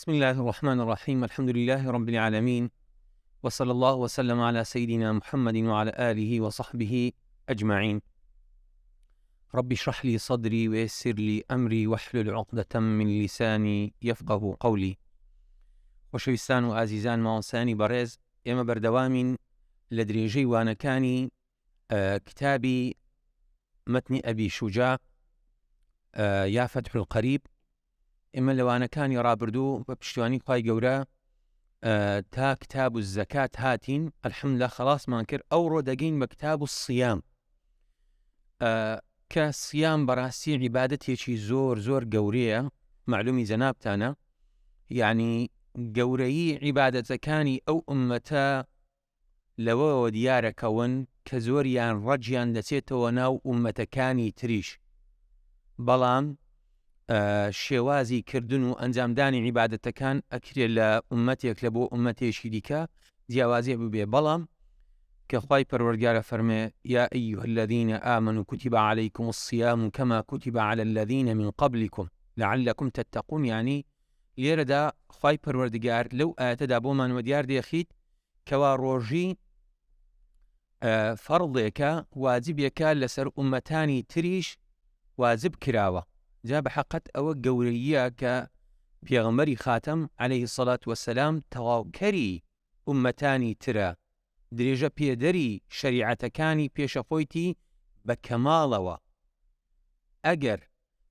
بسم الله الرحمن الرحيم. الحمد لله رب العالمين، وصلى الله وسلم على سيدنا محمد وعلى آله وصحبه أجمعين. رب اشرح لي صدري ويسر لي أمري واحلل عقدة من لساني يفقه قولي. وشويستان وعزيزان ماوەسانی بەڕێز، ئێمە بەردەوامین لە درێژەی وانەکانی کتابی مەتنی ئەبی شوجاع یا فتح القەریب. ئێمە لەوانەکانی ڕابردوو بە پشتیوانی خوای گەورە تا کتاب الزەکات هاتین. الحەمدولله خەڵاسمان کرد. ئەوڕۆ دەگەین بە کتاب الصیام کە سیام بەڕاستی عیبادەتێکی زۆر زۆر گەورەیە. معلومی جەنابتانە، یعنی گەورەیی عیبادەتەکانی ئەو ئومەتە لەوەوە دیارەکەون کە زۆریان ڕەجیان دەچێتەوە ناو ئومەتەکانی تریش، بەڵام شێوازی کردن و ئەنجامدانی عیبادەتەکان ئەکرێت لە ئومەتێک لە بۆ ئومەتێکی دیکە جیاوازیە ببێ. بەڵام کە خوای پەروەردگارە فەرمێ یا ئەیها الذین آمنوا کتب علیکم الصیام کەما کتب علی الذین من قبلکم لعلکم تتقون. یعنی لێرەدا خوای پەروەردگار لەو ئاەتەدا بۆمان دیار دێخیت کەوا ڕۆژی فەرڵێکە، واجبێکە لەسەر ئومەتانی تریش واجب کراوە. جا بە حەقەت ئەوە گەورەیە کە پێغەمبەری خاتەم عەلەیهی سەڵات وەسەلام تەواوکەری ئومەتانی ترە، درێژە پێدەری شەریعەتەکانی پێشەخۆیتی بە کەماڵەوە. ئەگەر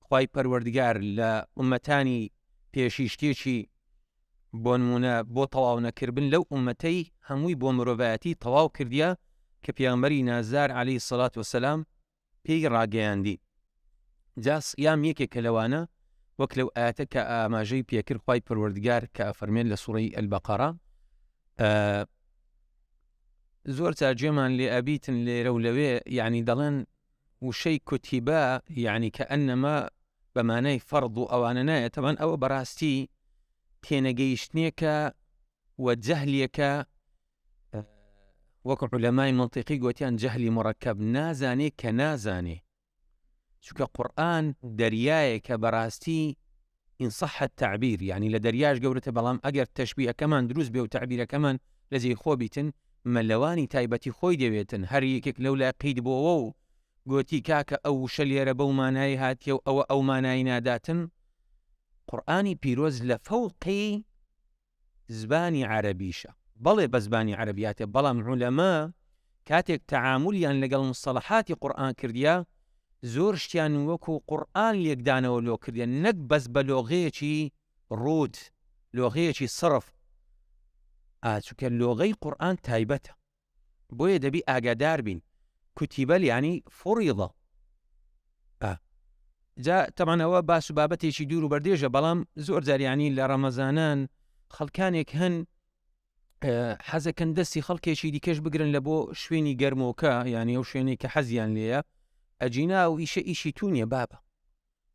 خوای پەروەردگار لە ئومەتانی پێشیشتێکی بۆ نمونە بۆ تەواو نەکردن لەو ئومەتەی هەمووی بۆ مرۆڤایەتی تەواو کردیە کە پێغەمبەری نازدار عەلەیهی سەڵات وەسەلام پێی ڕاگەیاندی. جا سیام یەکێکە لەوانە، وەک لەو ئاەتە کە ئاماژەی پێکرد خوای پەروەردگار کە ئەفەرمێت لە سوورەی ئەلبەقەرە. زۆر جار گوێمان لێ ئەبیتن لێرە و لەوێ، یعنی دەڵێن وشەی کوتیبە، یعنی کە ئەنەما بەمانای فەرض و ئەوانە نایە. تەبەن ئەوە بەڕاستی تێنەگەیشتنێکە و جەهلێکە، وەک عولەمای منطیقی گوتیان جەهلی مڕەکەب، نازانێ کە نازانێ. چونکە قورئان دەریایەکە بەڕاستی ئینصەح التەعبیر، یعنی لە دەریاش گەورەتە، بەڵام ئەگەر تەشبیهەکەمان دروست بێ و تەعبیرەکەمان لەجێی خۆ بیتن، مەلەوانی تایبەتی خۆی دەوێتن. هەر یەکێک لەولا قید بۆەوە و گوتی کاکە ئەو وشە لێرە بەو مانایی هاتیە و ئەوە ئەو مانایی ناداتن. قورئانی پیرۆز لە فەوقی زبانی عەرەبیشە، بەڵێ بە زبانی عەرەبیاتێ، بەڵام عولەما کاتێک تەعامولیان لەگەڵ مستەڵەحاتی قورئان کردیا، زۆر شتیان وەکو قورئان لێکدانەوە لۆ کردیە، نەک بەس بە لۆغەیەکی ڕوود، لۆغەیەکی سرف. چونکە لۆغەی قورئان تایبەتە، بۆیە دەبی ئاگادار بین. کوتیبە یعنی فڕیضە. جا تەبەن ئەوە باس و بابەتێکی دوور و بەردێژە، بەڵام زۆر جاریانی لە ڕەمەزانان خەڵکانێک هەن حەزەکەن دەستی خەڵکێکی دیکەش بگرن لە بۆ شوێنی گەرمۆکە، یعنی ئەو شوێنی کە حەزیان لێیە، ئەجینا و ئیشە ئیشی تونیە بابە.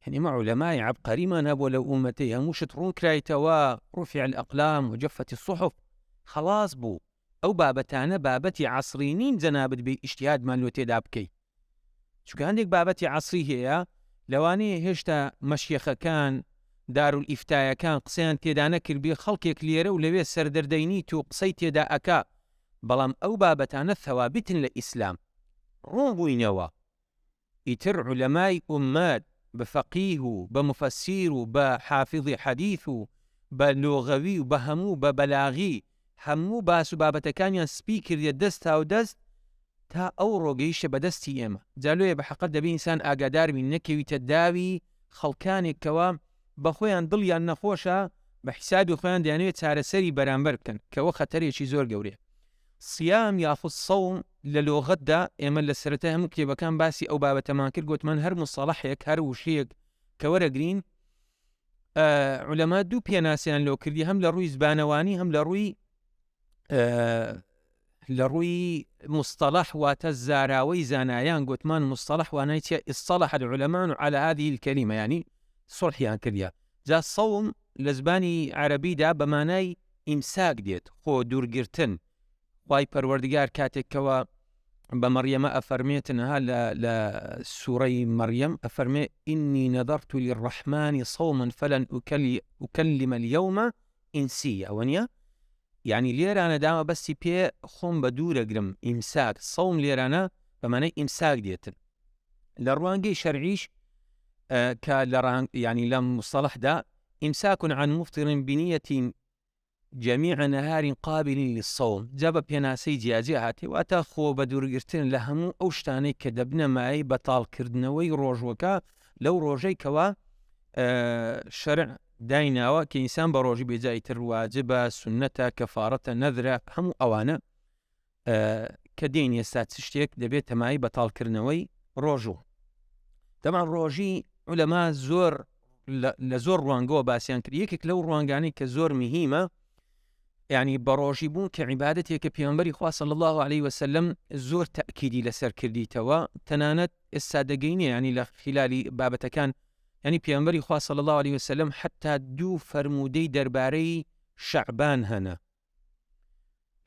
هەنی مە عولەمای عەبقەریمان هەبووە لەو ئومەتەی، هەموو شت ڕوون کرایتەوە، ڕوفع الأقلام وجفت الصحف، خلاص بوو. ئەو بابەتانە بابەتی عەسری نین جەنابەت بێ ئیجتیهادمان لۆ تێدا بکەی. چونکە هەندێک بابەتی عەسری هەیە لەوانەیە هێشتا مەشیەخەکان دارولئیفتایەکان قسەیان تێدا نەکردبێ، خەڵکێک لێرە و لەوێ سەردەردەینیت و قسەی تێدا ئەکا، بەڵام ئەو بابەتانە ثەوابتن لە ئیسلام، ڕوون بووینەوە. ئیتر عولەمای ئومەت بە فەقیه و بە مفەسیر و بە حافظی حەدیث و بە لۆغەوی و بە هەموو بە بەلاغی هەموو باس و بابەتەکانیان سپی کردێ دەست تا و دەست تا ئەو ڕۆگەیشە بەدەستی ئێمە. جالۆیە بە حەقەت دەبێ ئینسان ئاگادار بین، نەکەویتە داوی خەڵکانێکەوە بە خۆیان دڵیان نەخۆشە، بە حیسابی خۆیان دەیانوێت چارەسەری بەرامبەر بکەن، کەوە خەتەرێکی زۆر گەورەیە. سیام یاخود سەوم لە لۆغەتدا ئێمە لە سەرەتای هەموو کتێبەکان باسی ئەو بابەتەمان کرد، گوتمان هەر مستەڵەحێک، هەر وشەیەک کە وەرەگرین، عولەما دوو پێناسیان لۆ کردی، هەم لە ڕووی زبانەوانی، هەم لە ڕووی مستەڵەح واتە زاراوەی زانایان. گوتمان مستەڵەح وانای چیە؟ ئیصطەلەح العولەما على هذه الكلمة، یعنی سڵحیان کردیە. جا سەوم لە زبانی عەرەبیدا بە مانای ئیمساک دێت، خۆ دوورگرتن. خوای پەروەردگار کاتێکەوە بە مەریەمە ئەفەرمێتنها لە سوورەی مەریەم ئەفەرمێ ئینی نەذەرت للرەحمانی صوما فلن أكلم اليوم ئینسی ئەوە نیە، یعنی لێرانە دامە بەستی پێ خۆم بە دوورەگرم ئیمساک سەوم لێرانە بەمانەی ئیمساک دێتن لە ڕوانگەی شەرعیش کە لە ینی لەم مستەڵەحدا ئیمساک عن مفطر بنية جميع نهار قابل للصوم جا بە پێناسەی جیاجی هاتی واتە خۆ بە دوورگرتن لە هەموو ئەو شتانەی کە دەبنە مای بەتاڵکردنەوەی ڕۆژوەکە لەو ڕۆژەی کەوا شەرع دایناوە کە ئینسان بە ڕۆژی بێجای تر واجبە سونەتە کەفارەتە نەذرە هەموو ئەوانە کە دێن ئێستا چ شتێک دەبێت تەمای بەتاڵکردنەوەی ڕۆژوو. دەمان ڕۆژی عولەما زۆر لە زۆر ڕوانگەوە باسییان کرد. یەکێک لەو ڕوانگانی کە زۆر مهمە یعنی بە ڕۆژی بوون کە عیبادەتێکە پێغەمبەری خوا صلی الله علیه وسلم زۆر تەئکیدی لەسەر کردیتەوە تەنانەت ئێستا دەگەینێ ینی لە خلالی بابەتەکان ینی پێغەمبەری خوا صلی الله علیه وسلم حتا 2 فەرمودەی دەربارەی شەعبان هەنە.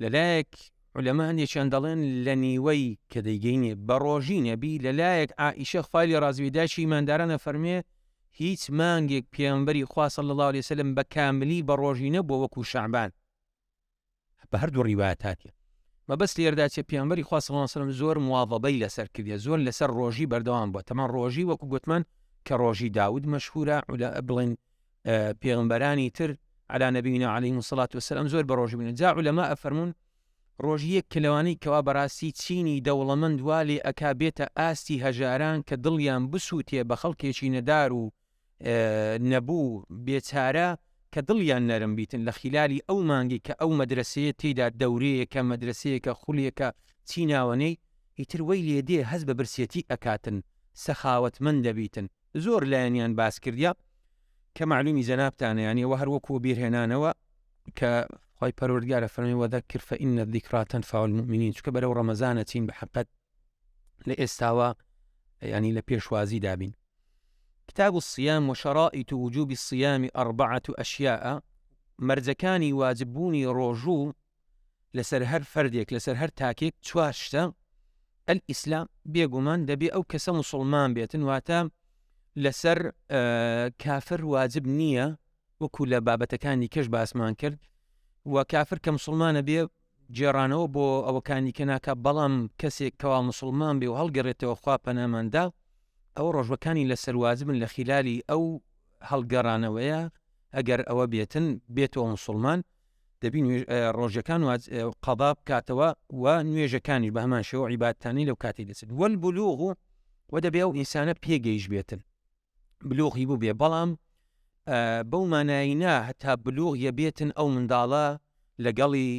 لەلایەک عولەما هەندێکیان دەڵێن لە نیوەی کە دەیگەینێ بە ڕۆژی نەبی لەلایەک عائیشە خوای لێ ڕازی بێ دایکی ئیماندارانە فەرمێ هیچ مانگێک پێغەمبەری خوا صلی الله علیه وسلم بە کاملی بە ڕۆژی نەبووە وەکو شەعبان بە هەردوو ڕیوایەتاتێ. مەبەست لێرەدا چێ پێغەمبەری خوا صلی الله علیه وسلم زۆر مواظەبەی لەسەر کردیە زۆر لەسەر ڕۆژی بەردەوام بووە. تەمان ڕۆژی وەکو گوتمان کە ڕۆژی داود مەشهورە بڵێن پێغەمبەرانی تر علی نەبینا علیهم الصلاة والسلام زۆر بە ڕۆژی بوون. جا عولەما ئەفەرمون ڕۆژیەک کە لەوانەی کەوا بەڕاستی چینی دەوڵەمەند وا لێ ئەکا بێتە ئاستی هەژاران کە دڵیان بسووتێ بە خەڵکێکی نەدار و نەبوو بێچارە کە دڵیان نەرم بیتن لە خلالی ئەو مانگی کە ئەو مەدرسەیە تێدا دەورەیەکە مەدرسەیەکە خولیەکە چیناوەنەی ئیتر وەی لێدێ هەست بە برسێتی ئەکاتن سەخاوەتمەند دەبیتن. زۆر لایەنیان باس کردیا کە معلومی جەنابتانە یانیەوە هەر وەکو بیرهێنانەوە کە خوای پەروەردگارە فەرمێ وەذەکر فەئین الذیکرا تەنفع المؤمنین چونکە بەرەو ڕەمەزانە چین بە حەقەت لە ئێستاوە ینی لە پێشوازی دابین. كتاب الصيام وشرائط وجوب الصيام 4 أشياء مرزكاني واجبوني روجو لسر هر فرديك لسر هر تاكيك تواشتا الإسلام بيقومان دبي أو كسا مسلمان بيتن واتا لسر كافر واجب نية وكل بابتكاني كش باسمان كرد وكافر كمسلمان بي جيرانو بو أو كاني كناكا بلام كسي كوا مسلمان بي وهالقريتو خوابنا من دا ئەو ڕۆژوەکانی لەسەر واجبن لە خلالی ئەو هەڵگەڕانەوەیە ئەگەر ئەوە بێتن بێتەوە مسلمان دەبی ڕۆژەکان قەضا بکاتەوە و نوێژەکانی بە هەمان شێوە عیبادەتانی لەو کاتی دەچن والبلوغ و دەبێ ئەو ئینسانە پێگەیش بێتن بلوغی بوو بێ بەڵام بەو مانایینا هەتا بلوغ یەبێتن ئەو منداڵە لەگەڵی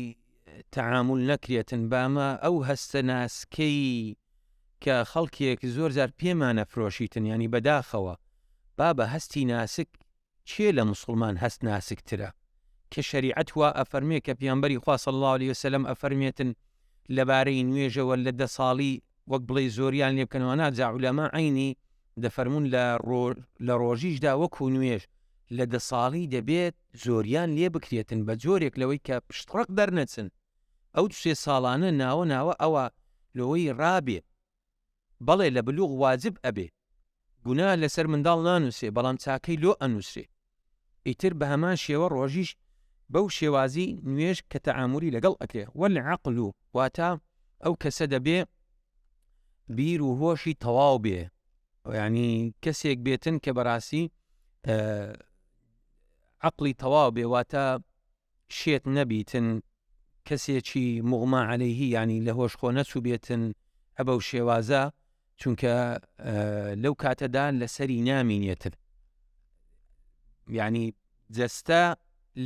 تەعامل نەکرێتن بامە ئەو هەستە ناسکەی کە خەڵکێک زۆر جار پێمانە فرۆشیتن ینی بەداخەوە با بە هەستی ناسک چێ لە مسلمان هەست ناسکترە کە شەریعەت وا ئەفەرمێ کە پێغەمبەری خوا صلی الله علیه وسلم ئەفەرمێتن لەبارەی نوێژەوە لە 10 ساڵی وەک بڵێ زۆریان لێ بکەنەوە ناجا عولەما عینی دەفەرمون لە ڕۆژیشدا وەکو نوێژ لە 10 ساڵی دەبێت زۆریان لێ بکرێتن بە جۆرێک لەوەی کە پشتڕق دەرنەچن ئەو 3 ساڵانە ناوە ئەوە لەوەی ڕابێ بەڵێ لە بلوغ واجب ئەبێ گونا لەسەر منداڵ نانووسێ بەڵام چاکەی لۆ ئەنووسێ ئیتر بە هەمان شێوە ڕۆژیش بەو شێوازی نوێژ کە تەعاملی لەگەڵ ئەکرێ والعەقل و واتە ئەو کەسە دەبێ بیر و هۆشی تەواو بێ ینی کەسێک بێتن کە بەڕاستی عەقڵی تەواو بێ واتە شێت نەبیتن کەسێکی مغما عەلەیهی ینی لە هۆش خۆ نەچوو بێتن ئەبەو شێوازە چونکە لەو کاتەدا لەسەری نامینێتن یعنی جەستە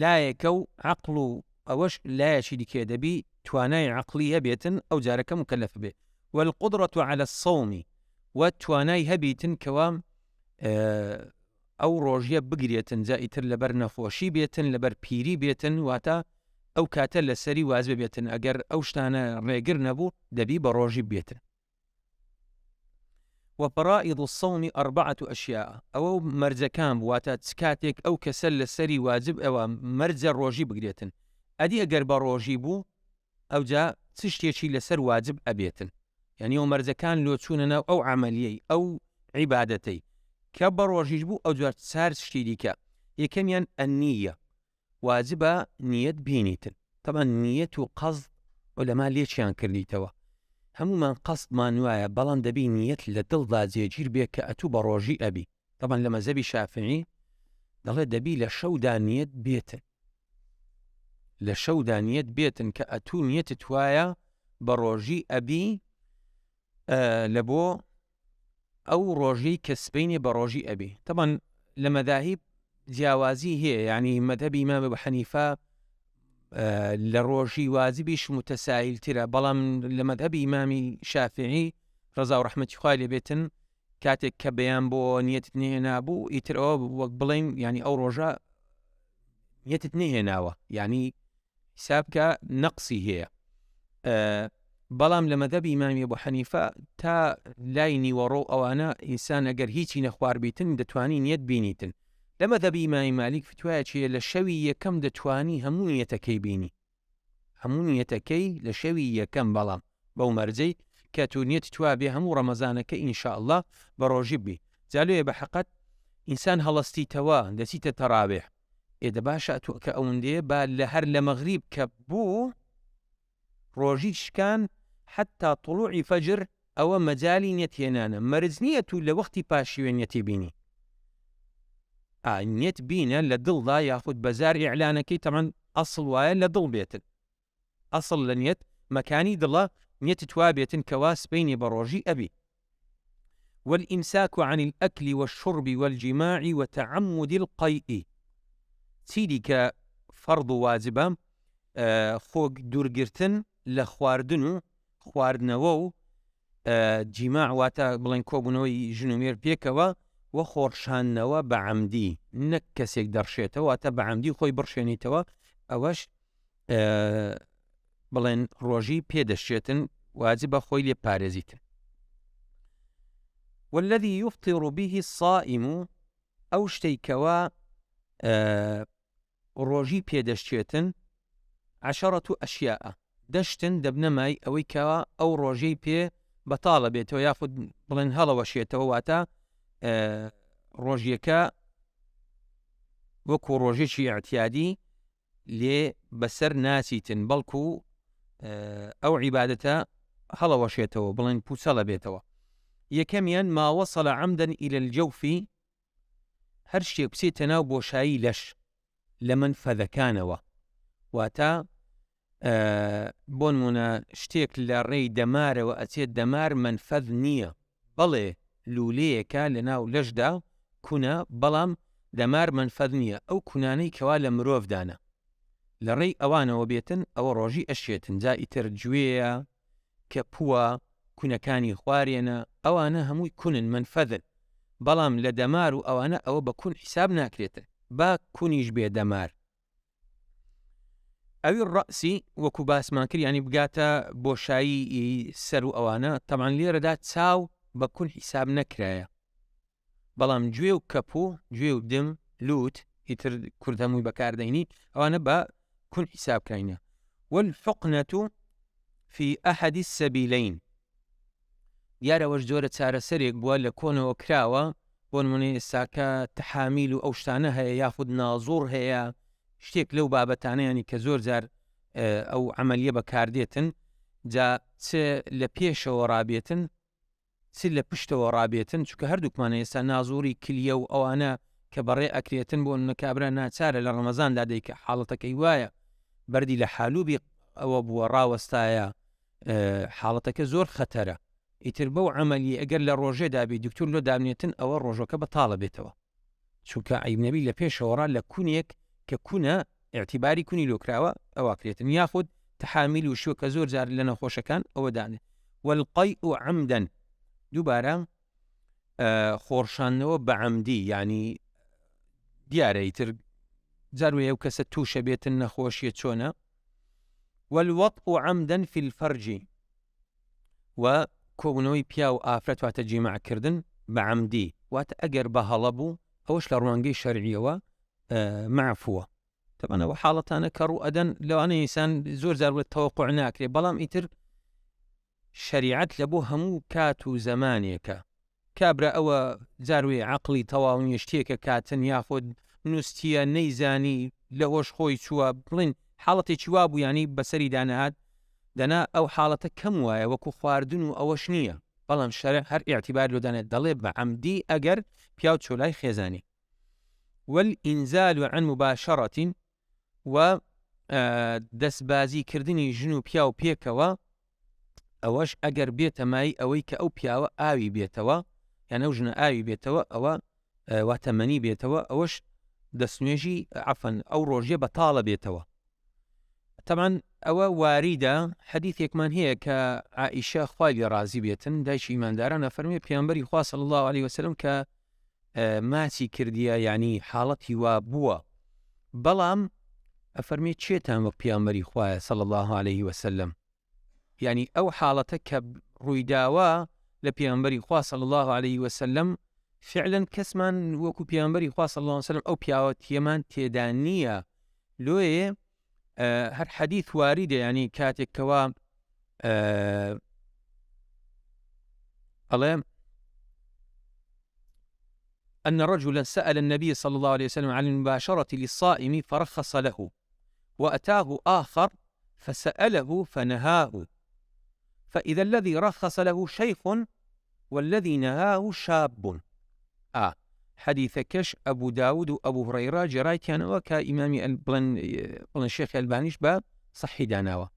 لایەکە و عەقڵ و ئەوەش لایەکی دیکێ دەبی توانای عەقلی هەبێتن ئەو جارەکە مکەلەف بێ والقدرة على الصوم و توانای هەبیتن کەوا ئەو ڕۆژیە بگرێتن جائیتر لەبەر نەخۆشی بێتن لەبەر پیری بێتن واتە ئەو کاتە لەسەری واجب بێتن ئەگەر ئەو شتانە ڕێگر نەبوو دەبی بە ڕۆژی بێتن. وفرائض الصوم 4 أشياء أو مرزكان واتە کاتێک ئەو کەسە لەسەری واجب ئەوە مەرجە ڕۆژی بگرێتن ئەدی ئەگەر بە ڕۆژی بوو ئەو جا چ شتێکی لەسەر واجب ئەبێتن یعنی ئەو مەرجەکان لۆ چوونەناو ئەو عەمەلیەی ئەو عیبادەتەی کە بە ڕۆژیش بوو ئەو جار 4 شتی دیکە یەکەمیان ئەنیە واجبە نیەت بینیتن. طبعا نیەت و قەزد عولەما لێچیان کردیتەوە، هەمومان قەزدمان وایە، بەڵام دەبی نیەت لە دڵدا جێگیر بێ کە ئەتوو بە ڕۆژی ئەبی. طبعا لە مەزهبی شافعی دەڵێ دەبی لە شەودا نیەت بێتن، لە شەودا نیەت بێتن کە ئەتوو نیەتت وایە بە ڕۆژی ئەبی لە بۆ ئەو ڕۆژەی کە سبەینێ بە ڕۆژی ئەبی. طبعا لە مەذاهب جیاوازی هەیە، یعنی مەذهبی ئیمام ئەبو حەنیفە لە ڕۆژی واجبیش متەساهیلترە، بەڵام لە مەذهبی ئیمامی شافعی ڕەزا و ڕەحمەتی خوای لێ بێتن کاتێک کە بەیان بۆ نیەتت نێهێنابوو ئیتر ئەوە وەک بڵێن ینی ئەو ڕۆژە نیەتت نێهێناوە، ینی حساب کە نەقسی هەیە. بەڵام لە مەذهبی ئیمامی ئەبو حەنیفە تا لای نیوەڕۆ ئەوانە ئینسان ئەگەر هیچی نەخوار بیتن دەتوانی نیەت بینیتن. لە مەذهبی ئیمامی مالیک فتوایەکیە لە شەوی یەکەم دەتوانی هەموو نیەتەکەی بینی، هەموو نیەتەکەی لە شەوی یەکەم، بەڵام بەو مەرجەی کە تو نیەت توا بێ هەموو ڕەمەزانەکە ئینشاءالله بە ڕۆژی بی. جالوێ بە حەقەت ئینسان هەڵەستیتەوە دەچیتە تەڕاویح، ئێدە باشە تۆ کە ئەوەندەیە با لە هەر لە مەغریب کە بوو ڕۆژی شکان حتا طلوعی فەجر ئەوە مەجالی نێتهێنانە، مەرج نییە تو لە وەختی پاشیوێ نیەتی بینی. نیەت بینە لە دڵدا یاخود بەزار ئیعلانەکەی تەمەن ئەسڵ وایە لە دڵ بێتن، ئەسڵ لە نیەت مەکانی دڵە نیەت توا بێتن کەوا سبەینێ بە ڕۆژی ئەبی. والإمساك عن الأكل والشرب والجماع وتعمد القيء. چیدی کە فەرض و واجبە خۆ دوورگرتن لە خواردن و خواردنەوە و جیماع واتە بڵێن کۆبوونەوەی ژن و مێرد پێکەوە و خۆڕشاننەوە بە عەمدی، نەک کەسێک دەڕشێتەوە واتە بە عەمدی خۆی بڕشێنیتەوە، ئەوەش بڵێن ڕۆژی پێدەشێتن، واجبە خۆی لێ پارێزیتن. والذي يفطر به الصائم ئەو شتێکەوە ڕۆژی پێدەشتێتن 10 ئەشیاء، دەشتن دەبنەمای ئەوەی کەوا ئەو ڕۆژەی پێ بەتاڵە بێتەوە یاخود بڵێن هەڵەوەشێتەوە، واتە ڕۆژیەکە وەکو ڕۆژێکی ئاعتیادی لێ بەسەر ناسیتن، بەڵکو ئەو عیبادەتە هەڵەوەشێتەوە، بڵێن پوچەڵە بێتەوە. یەکەمیان ما وصل عمدا إلى الجوف، هەر شتێک بچێتە ناو بۆشایی لەش لە منفەذەکانەوە، واتە بۆ نمونە شتێک لە ڕێی دەمارەوە ئەچێت دەمار منفەذ نییە، بەڵێ لولەیەکە لە ناو لەشدا کونە، بەڵام دەمار منفەذ نییە، ئەو کونانەی کەوا لە مرۆڤدانە لە ڕێی ئەوانەوە بێتن ئەوە ڕۆژی ئەشێتن. جا ئیتر گوێیە کە پووە کونەکانی خوارێنە، ئەوانە هەمووی کونن منفەذن، بەڵام لە دەمار و ئەوانە ئەوە بە کون حیساب ناکرێتن، با کونیش بێ دەمار. ئەوی ڕەسی وەکو باسمان کرد ینی بگاتە بۆشایی سەر و ئەوانە، تەمان لێرەدا چاو بە کون حیساب نەکرایە، بەڵام گوێ و کەپوو، گوێ و دم، لوت، ئیتر کورد هەمووی بەکاردەینی، ئەوانە بە کون حیساب کراینە. والحقنة في أحد السبيلين، دیارەوەش جۆرە چارەسەرێک بووە لە کۆنەوە کراوە، بۆ نمونێ ئێستاکە تەحامیل و ئەو شتانە هەیە یاخود نازوڕ هەیە، شتێک لەو بابەتانەیانی کە زۆر جار ئەو عملیە بەکاردێتن، جا چ لە پێشەوە ڕابێتن چ لە پشتەوە ڕابێتن، چونکە هەردووکمانە ئێستا نازوڕی کلیە و ئەوانە کە بەڕێ ئەکرێتن بۆ نەکابرا ناچارە لە ڕەمەزاندا دەیکە حاڵەتەکەی وایە بەردی لە حالوبی ئەوە بووە ڕاوەستایە، حاڵەتەکە زۆر خەتەرە، ئیتر بەو عملی ئەگەر لە ڕۆژێدا بی دکتور لۆ دابنێتن ئەوە ڕۆژەکە بەتاڵە بێتەوە، چونکە عیبنەبی لە پێشەوەڕا لە کونێک کە کونە ئێعتیباری کونی لۆکراوە ئەواکرێتن، یاخود تەحامیل و شوکە زۆر جار لە نەخۆشەکان ئەوە دانێ. والقەی و عەمدەن، دووبارە خۆڕشانەوە بە عەمدی، ینی دیارە ئیتر جاروێ ئەو کەسە تووشە بێتن نەخۆشیە چۆنە. والوەطء عەمدەن في الفەرج، و کۆبوونەوەی پیا و ئافرەت واتە جیماعکردن بە عەمدی، واتە ئەگەر بە هەڵە بوو ئەوەش لە ڕوانگەی شەرعیەوە معفووە. تەبەنەوە حاڵەتانە کە ڕوو ئەدەن لەوانە ئینسان زۆر جار تەوەقوع ناکرێ، بەڵام ئیتر شەریعەت لە بۆ هەموو کات و زەمانێکە، کابرا ئەوە جاروێ عەقڵی تەواو نییە شتێکە کاتن یاخود نووسیە نەیزانی لەوەش خۆی چووە بڵین حاڵەتێکی وا بوو ینی بەسەری دانەهات دەنا ئەو حاڵەتە کەم وایە وەکو خواردن و ئەوەش نییە بەڵام شەرع هەر ئیعتیبار لۆدانێت دەڵێ بە عەمدی ئەگەر پیا و چۆلای خێزانی والئینزال عن مباشرة و دەستبازیکردنی ژن و پیا و پێکەوە ئەوەش ئەگەر بێتە مای ئەوەی کە ئەو پیاوە ئاوی بێتەوە یان ئەو ژنە ئاوی بێتەوە ئەوە واتەمەنی بێتەوە ئەوەش دەستنوێژی عەفەن ئەو ڕۆژیە بەتاڵە بێتەوە. تەمان ئەوە واریدە حەدیثێکمان هەیە کە عائیشە خوای لێ ڕازی بێتن دایکی ئیمانداران ئەفەرمێ پێغەمبەری خوا صلی الله علیه وسلم کە ماچی کردیە یعنی حاڵەتی وا بووە بەڵام ئەفەرمێ چێتان وەک پێغەمبەری خوایە صلی الله علیه وسلم یعنی ئەو حاڵەتە کە ڕوویداوە لە پێغەمبەری خوا صلی الله علیه وسلم فعلا کەسمان وەکو پێغەمبەری خوا صلی الله علیه وسلم ئەو پیاوەتیەمان تێدا نییە لۆیە هەر حەدیث واریدە ینی کاتێکەوە ئەڵێ أن رجلا سأل النبي صلى الله عليه وسلم عن المباشرة للصائم فرخص له وأتاه آخر فسأله فنهاه فإذا الذي رخص له شيخ والذي نهاه شاب. حديث كش أبو داود وأبو هريرة جرايتيان وكإمامي بلن الشيخ البانيش باب صحي داناوة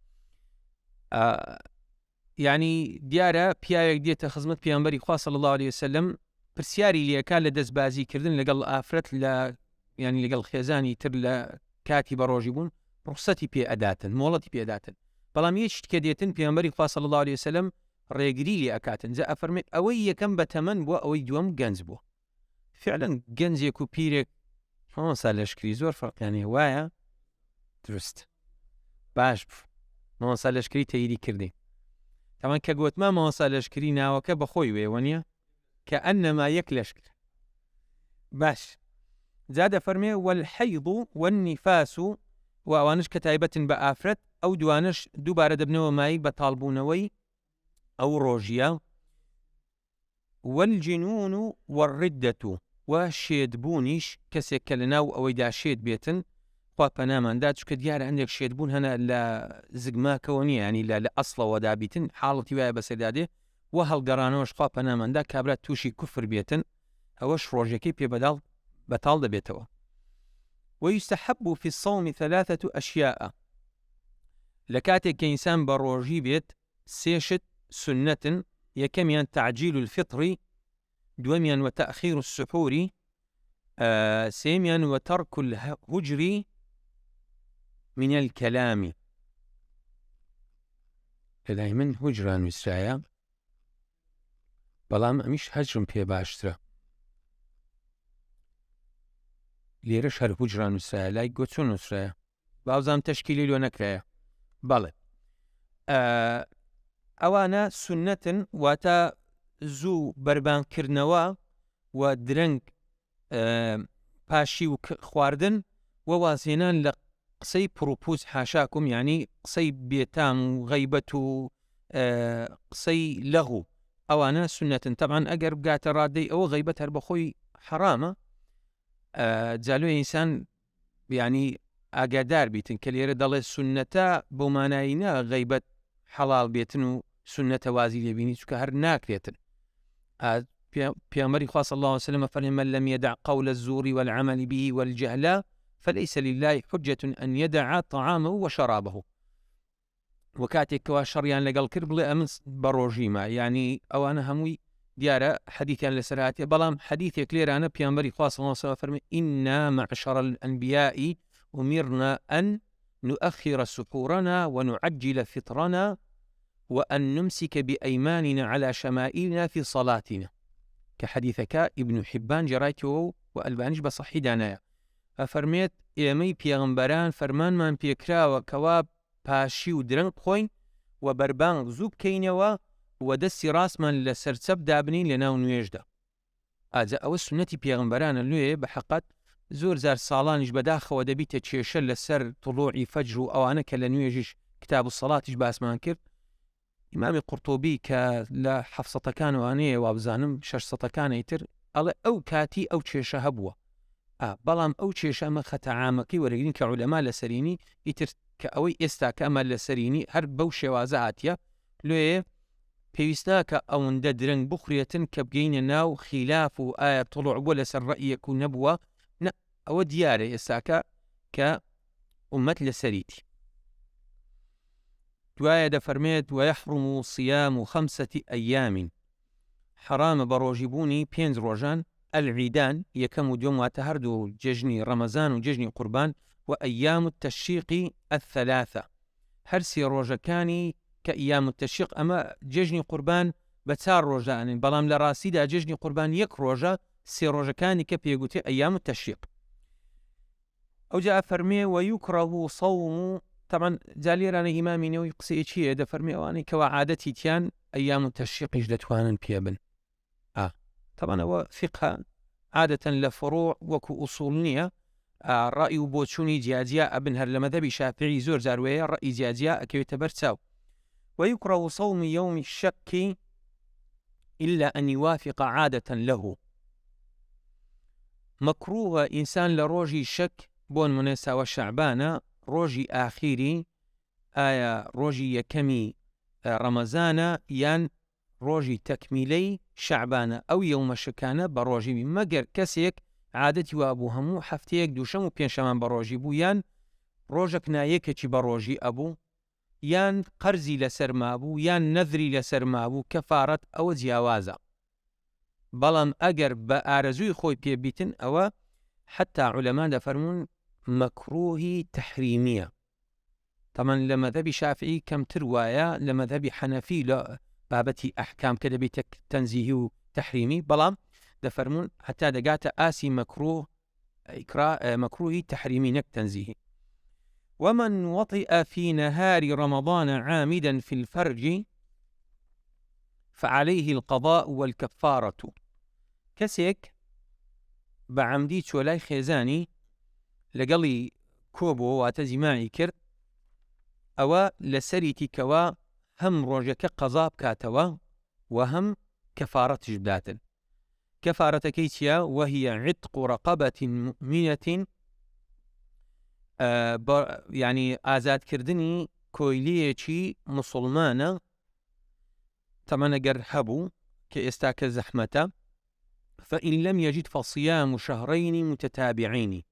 يعني ديارة بيايك ديتا خزمت بيانبري خواه صلى الله عليه وسلم پرسیاری لێکا لە دەستبازیکردن لەگەڵ ئافرەت لە ینی لەگەڵ خێزانی تر لە کاتی بەڕۆژی بوون ڕوخسەتی پێ ئەداتن مۆڵەتی پێداتن بەڵام یەک شت کە دێتن پێغەمبەری خوا صلی الله علیه وسلم ڕێگری لێ ئەکاتن جا ئەفەرمێت ئەوەی یەکەم بە تەمەن بووە ئەوەی دووەم گەنج بووە فعلا گەنجێک و پیرێک مامۆستا لەشکری زۆر فەرقیان وایە دروست باش مامۆستا لەشکری تەییدی کردی تەمان کە گوتمان مامۆستا لەشکری ناوەکە بەخۆی وێوە نییە كأنما يكلشك باش زاد فرمي والحيض والنفاس وأوانش كتايبة بآفرت أو دوانش دوبارة دبنو ماي بطالبونوي أو روجيا والجنون والردة وشيد بونيش كسيك لناو أو إذا شيد بيتن خوا بنامان داتش كديار عندك شيد بون هنا لا زقما كونية يعني لا أصلا ودابيتن حالتي ويا بسداده وهەڵگەڕانەوەش خوا پەناماندا کابرا تووشی کوفر بێتن ئەوەش ڕۆژەکەی پێ بەتاڵ دەبێتەوە. ويستحب في الصوم 3 أشياء لە کاتێک کە ئینسان بە ڕۆژی بێت سێشت سنەتن یەکەمیان تعجیل الفطر دووەمیان وتأخير السحور سێمیان وترك الهجر من الكلام لەلای من هجران وسرایە بەڵام ئەمیش هەجرم پێ باشترە لێرەش هەر هوجران نووسرایە لای گۆچۆ نووسرایە باوزام تەشکیلی لۆ نەکرایە بەڵێ ئەوانە سنەتن واتە زوو بەربانکردنەوە و درەنگ پاشی و خواردن و وازهێنان لە قسەی پڕوپوز حاشاکم یعنی قسەی بێتام و غەیبەت و قسەی لەغو ئەوانە سنەتن طبعا ئەگەر بگاتە ڕادەی ئەوە غەیبەت هەر بەخۆی حرامە جالۆ ئینسان یعنی ئاگادار بیتن کە لێرە دەڵێ سنەتە بۆ ماناییە غەیبەت حەڵال بێتن و سنەتە وازی لێبینی چکە هەر ناکرێتن پێغەمبەری خوا صلی الله عليه وسلم فەرمێ من لم يدع قول الزور والعمل به والجهل فليس لله حجة أن يدع طعامه وشرابه وكاتێکەوە شەڕیان لەگەڵ کرد بڵێ ئەمن بەڕۆژیمە یعنی ئەوانە هەمووی دیارە حەدیثیان لەسەر هاتێ بەڵام حەدیثێک لێرانە پێغەمبەری خوا صلی الله عليه وسلم فەرمێ إنا معشر الأنبياء أمرنا أن نؤخر سحورنا ونعجل فطرنا وأن نمسك بأيماننا على شمائلنا في صلاتنا كحديثك ابن حبان جرايته وألبانيش بصحي دانايا فەرمێت ئێمەی پێغەمبەران فەرمانمان پێکراوە کەوا پاشی و درەنگ بخۆین و بەربانگ زوو بکەینەوە و دەستی ڕاستمان لە سەرچەپ دابنین لە ناو نوێژدا ئاجا ئەوە سنەتی پێغەمبەرانە نوێ بە حەقەت زۆر زار ساڵانیش بەداخەوە دەبیتە کێشە لەسەر طلوعی فەجر و ئەوانە کە لە نوێژیش کتاب الصەڵاتیش باسمان کرد ئیمامی قورتوبی کە لە حەفسەتەکانوانەیە وابزانم 600ەکانی تر ئەڵێ ئەو کاتی ئەو کێشە هەبووە بەڵام ئەو کێشەمە خەتەعامەکەی وەرەگرین کە عولەما لە سەرینی ئیتر کە ئەوەی ئێستا کە ئەمە لە سەرینی هەر بەو شێوازە هاتیە لێ پێویستە کە ئەوەندە درەنگ بخورێتن کە بگەینە ناو خیلاف و ئایا تڵوع بووە لەسەر ڕەئیەک و نەبووە ئەوە دیارە ئێستاکە کە ئومەت لە سەریتی. دوایە دەفەرمێت وەیەحڕم صیام 5 ئەیام حرامە بە ڕۆژیبوونی 5 ڕۆژان العیدان یەکەم و دووەم واتە هەردوو جێژنی ڕەمەزان و جێژنی قوربان و ئەیام التەشریق الثلاثة هەر 3 ڕۆژەکانی کە ئەیام التەشریق ئەمە جێژنی قوربان بە 4 ڕۆژانن بەڵام لە ڕاستیدا جێژنی قوربان 1 ڕۆژە 3 ڕۆژەکانی کە پێگوتێ ئەیام التەشریق. ئەوجا فەرمێ وەیوکڕەه صەوم طبعا جالێرانە ئیمامینەوەی قسەیەکیە دەفەرمێ ئەوانەی کەوا عادەتی تیان ئەیام التەشریقیش دەتوانن پێبن. طبعا ئەوە فقه عادەتەن لە فڕوع وەکو ئوسوڵ نییە ڕای و بۆچوونی جیاجیا ئەبن هەر لە مەذهبی شافعی زۆر جاروەیە ڕئی جیاجیا ئەکەوێتە بەرچاو. ويكره صوم يوم الشك إلا أن يوافق عادة له مكروه إنسان لروجي شك بون منسى وشعبان روجي آخيري آية روجي يكمي رمضان يان روجي تكميلي شعبان أو يوم شكانة بروجي مگر كسيك عادتي وابو همو حفتيك دوشم و پێنجشەمان بروجي بو يان روجك نايكي بروجي أبو یان قەرزی لەسەر مابوو یان نەذری لەسەر مابوو کەفارەت ئەوە جیاوازە. بەڵام ئەگەر بە ئارەزووی خۆی پێبیتن ئەوە حتا عولەما دەفەرمون مەکروهی تەحریمیە. تەمان لە مەذهبی شافعی کەمتر وایە لە مەذهبی حەنەفی لە بابەتی ئەحکام کە دەبێت تەنزیهی و تەحریمی بەڵام دەفەرمون حتا دەگاتە ئاسی مەکروهی تەحریمی نەک تەنزیهی. ومن وطئ في نهار رمضان عامدا في الفرج فعليه القضاء والكفارة كسيك بعمدي تشولاي خيزاني لقلي كوبو واتزماعي كرد أو لسريتي كوا هم روجك قضاء كاتوا وهم كفارة جبدات. كفارة كيتيا وهي عتق رقبة مؤمنة يعني ئازادکردنی کۆیلەیەکی مسلمانە تەمەنە گەر هەبوو کە ئێستا کە زەحمەتە فإن لم يجد فصيام شهرين متتابعين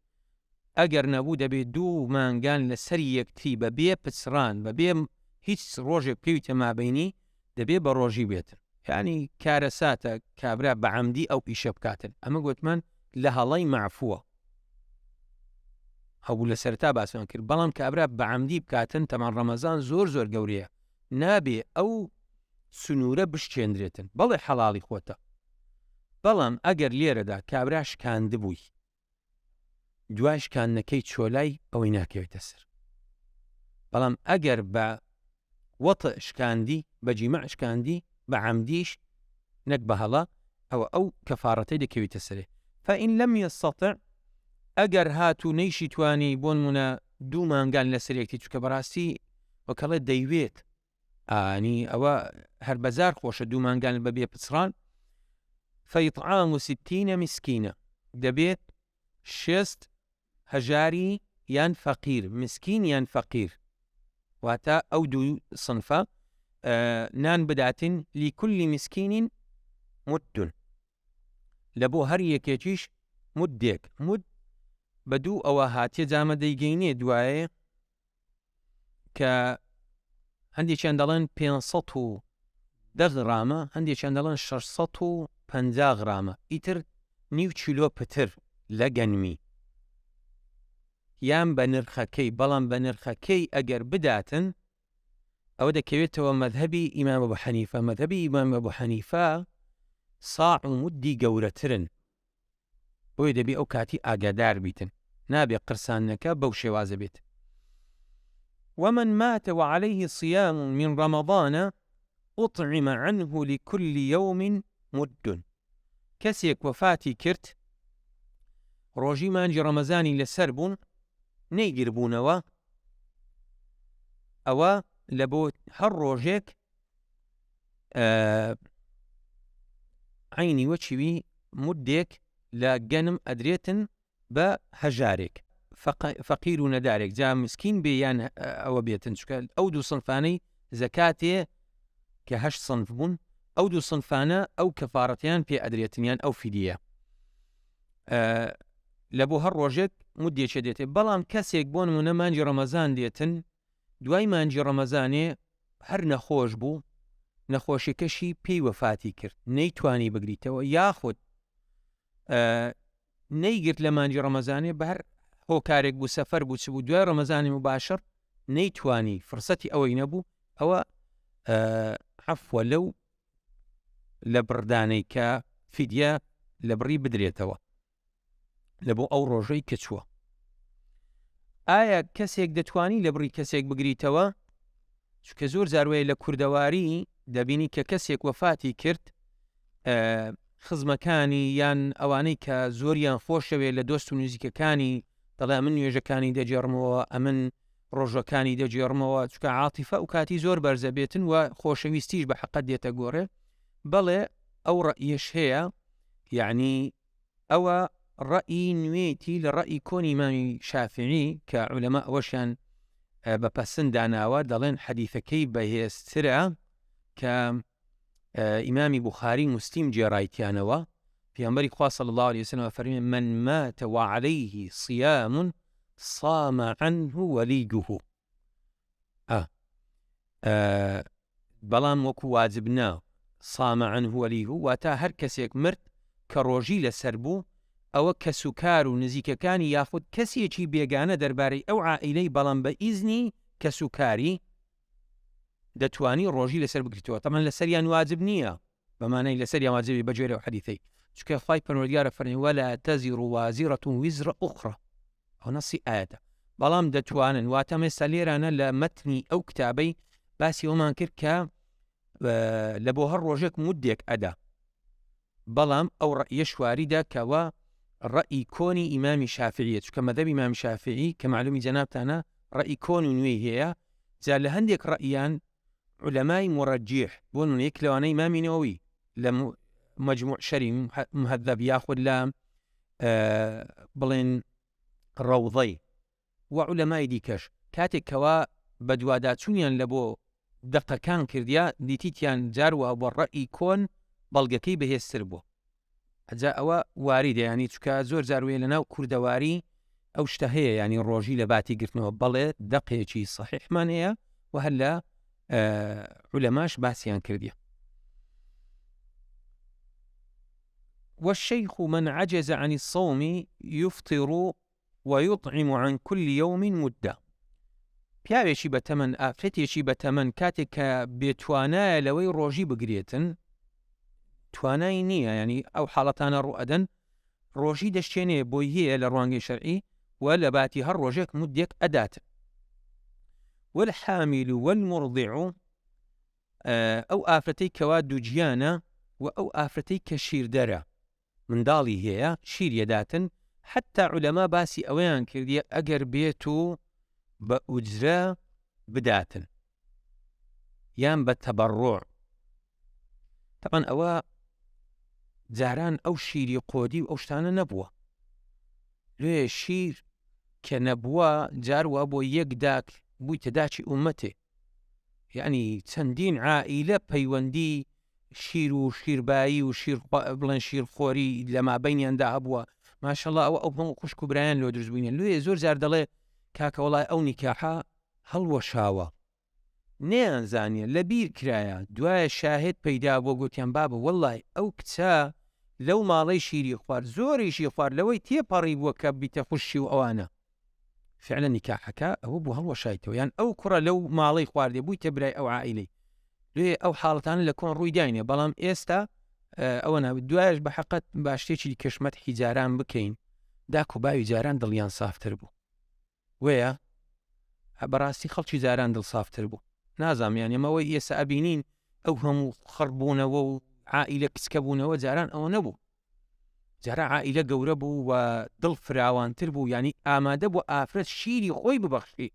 ئەگەر نەبوو دەبێت 2 مانگان لە سەری یەکتری بەبێ پچران بەبێ هیچ ڕۆژێک پێویتە مابینی دەبێ بە ڕۆژی بێتن یعنی کارەساتە کابرا بە عەمدی ئەو ئیشە بکاتن ئەمە گوتمان لە هەڵەی معفووە هەبوو لە سەرتا باسمان کرد بەڵام کابرا بە عەمدی بکاتن تەمان ڕەمەزان زۆر گەورەیە نابێ ئەو سنوورە بشکێندرێتن بەڵێ حەڵاڵی خۆتە بەڵام ئەگەر لێرەدا کابرا شکاندبووی دوای شکاندنەکەی چۆلای ئەوەی ناکەوێتە سەر بەڵام ئەگەر بە وەتە شکاندی بە جیماع شکاندی بە عەمدیش نەک بە هەڵا ئەو کەفارەتەی دەکەوێتە سەرێ. فإن لم يستطع ئەگەر هاتوو نەیشی توانی بۆن منە 2 مانگان لە سەرێکتی چکە بەڕاستی وەکەڵێ دەیوێت ئانی ئەوە هەر بەزار خۆشە 2 مانگان بەبێ پچران فإطعام 60 مسكينة دەبێت 6 هەژاری یان فەقیر مسکین یان فەقیر واتە ئەو 2 صنفە نان بداتن لكل مسكين مد لە بۆ هەر یەکێکیش مدێک مد بەدوو ئەوە هاتیە جامە دەیگەینێ دوایە کە هەندێکیان دەڵێن 510 غرامە هەندێکیان دەڵێن 650 غرامە ئیتر نیو چیلۆ پتر لە گەنمی یان بە نرخەکەی بەڵام بە نرخەکەی ئەگەر بداتن ئەوە دەکەوێتەوە مەذهبی ئیمام ئەبوو حەنیفە. مەذهبی ئیمام ئەبوو حەنیفە ساع و مودی گەورەترن بۆیە دەبێ ئەو کاتی ئاگادار بیتن نابێ قرسانەکە بەو شێوازە بێت. ومن مات وعليه صيام من رمضان أطعم عنه لكل يوم مد کەسێک وەفاتی کرد ڕۆژی مانجی ڕەمەزانی لەسەر بوون نەیگیربوونەوە ئەوە لە بۆ هەر ڕۆژێک عینی وەچیوی مدێک لە گەنم ئەدرێتن بە هەژارێک فەقیر و نەدارێک جا مسکین بێ یان ئەوە بێتن چکە ئەو دوو سنفانەی زەکاتێ کە 8 سنف بوون ئەو دوو سنفانە ئەو کەفارەتیان پێ ئەدرێتنیان ئەو فیدیە لە بۆ هەر ڕۆژێک مودێکە دێتێ بەڵام کەسێک بۆ نمونە مانجی ڕەمەزان دێتن دوای مانجی ڕەمەزانێ هەر نەخۆش بوو نەخۆشیەکەشی پێی وەفاتی کرد نەیتوانی بگریتەوە یاخود نەیگرت لە مانجی ڕەمەزانێ بە هەر هۆکارێک بوو سەفەر بوو چ بوو دوای ڕەمەزانی مباشر نەیتوانی فرسەتی ئەوەی نەبوو ئەوە عەفوە لەو لە بڕدانەی کە فیدیە لە بڕی بدرێتەوە لە بۆ ئەو ڕۆژەی کە چووە ئایا کەسێک دەتوانی لە بڕی کەسێک بگریتەوە چکە زۆر جاروەیە لە کوردەواری دەبینی کە کەسێک وەفاتی کرد خزمەکانی یان ئەوانەی کە زۆریان خۆشەوێ لە دۆست و نزیکەکانی دەڵێ من نوێژەکانی دەجێڕمەوە ئەمن ڕۆژەکانی دەجێڕمەوە چکە عاتیفە و کاتی زۆر بەرزە بێتن و خۆشەویستیش بە حەقەت دێتە گۆڕێ بەڵێ ئەو ڕەئیەش هەیە یعنی ئەوە ڕەئی نوێتی لە ڕەئی کۆنی ئیمامی شافعی کە عولەما ئەوەشیان بەپەسەند داناوە دەڵێن حەدیثەکەی بەهێزترە کە ئیمامی بوخاری موسلیم جێڕایتیانەوە پێغەمبەری خوا صلی الله عليه وسلم فەرمێ من مات وعليه صيام صام عنه وليه بەڵام وەکو واجب نا صام عنه وليه واتە هەر کەسێک مرد کە ڕۆژی لەسەر بوو ئەوە کە سوکار و نزیکەکانی یاخود کەسێکی بێگانە دەربارەی ئەو عائیلەی بەڵام بە ئیزنی کە سوکاری دەتوانی ڕۆژی لەسەر بگریتەوە تەمان لەسەریان واجب نییە بەمانەی لەسەریان واجبی بەجێرە و حەدیثەی چکە خوای پەروەردگارە فەرمێ وەلا تەزیڕ وازیڕەة ویزر ئوخرى ئەو نەسی ئایەتە بەڵام دەتوانن واتە ئێستا لێرانە لە مەتنی ئەو کتابەی باسی ئەومان کرد کە لە بۆ هەر ڕۆژێک مودێک ئەدا بەڵام ئەو ڕەئیە شواریدا کەوە ڕەئی کۆنی ئیمامی شافعیە چکە مەذهبی ئیمامی شافعی کە معلومی جەنابتانە ڕەئی کۆن و نوێی هەیە جا لە هەندێک ڕەئیان علەمای مڕەجیح بۆ نمونەیەک لەوانەی ئیمامی نەوەوی لە مەجموع شەری مهذب یاخود لە بڵێن ڕەوضەی و علەمای دیکەش کاتێک کەوا بە دوواداچوونیان لە بۆ دەقەکان کردیا دیتیتیان جاروە بۆ ڕەئی کۆن بەڵگەکەی بەهێزتر بوو ئەجا ئەوە واریدە ینی چکە زۆر جاروێ لە ناو کوردەواری ئەو شتە هەیە ینی ڕۆژی لە باتی گرتنەوە بەڵێ دەقێکی سەحیحمان هەیە و هەر لە علەماش باسییان کردیە والشيخ من عجز عن الصوم يفطر ويطعم عن كل يوم مدة پیاوێکی بەتەمەن ئافرەتێکی بەتەمەن کاتێک کە بێتوانایە لەوەی ڕۆژی بگرێتن توانای نییە ینی ئەو حاڵەتانە ڕوئەدەن ڕۆژی دەشتێنێ بۆی هەیە لە ڕوانگەی شەرعی و لە باتی هەر ڕۆژێک مودێک ئەداتن والحامل والمرضع ئەو ئافرەتەی کەوا دووجیانە و ئەو ئافرەتەی کە شیردەرە منداڵی هەیە شیریەداتن حتا علەما باسی ئەوەیان کردیە ئەگەر بێت و بە ئوجرە بداتن یان بە تەبەڕوع تەبەن ئەوە جاران ئەو شیری قۆدی و ئەو شتانە نەبووە لێ شیر کە نەبووە جاروە بۆ یەک داک بوویتە داچی ئومەتێ یعنی چەندین عائیلە پەیوەندی شیر و شیربایی و بڵێن شیرخۆری لە مابەینیاندا هەبووە ماشەڵڵا ئەو هەموو خوشک و برایان لۆ دروست بووینە لێ زۆر جار دەڵێ کاکە وەڵای ئەو نیکاحە هەڵوەشاوە نەیانزانیە لە بیر کرایە دوایە شاهد پەیدا بۆ گوتیان بابە وەڵای ئەو کچە لەو ماڵەی شیری خوارد زۆریشی خوارد لەوەی تێپەڕی بووە کە بیتە خوشی و ئەوانە فعلا نیکاحەکە ئەوە بوو هەڵوەشایتەوە یان ئەو کوڕە لەو ماڵەی خواردێ بووی تێبرای ئەو عائیلەی لێ ئەو حاڵەتانە لە کۆن ڕووی داینێ بەڵام ئێستا ئەوە نابێت دوایش بە حەقەت باشتێکی کەشمەت حیجاران بکەین داک و باوی جاران دڵیان سافتر بوو وەیە بەڕاستی خەڵکی جاران دڵ سافتر بوو نازانیان ئەمەوەی ئێستا ئەبینین ئەو هەموو خڕبوونەوە و عائیلە کچکە بوونەوە جاران ئەوە نەبوو جارە عائیلە گەورە بوو و دڵ فراوانتر بوو ینی ئامادە بوو ئافرەت شیری خۆی ببەخشی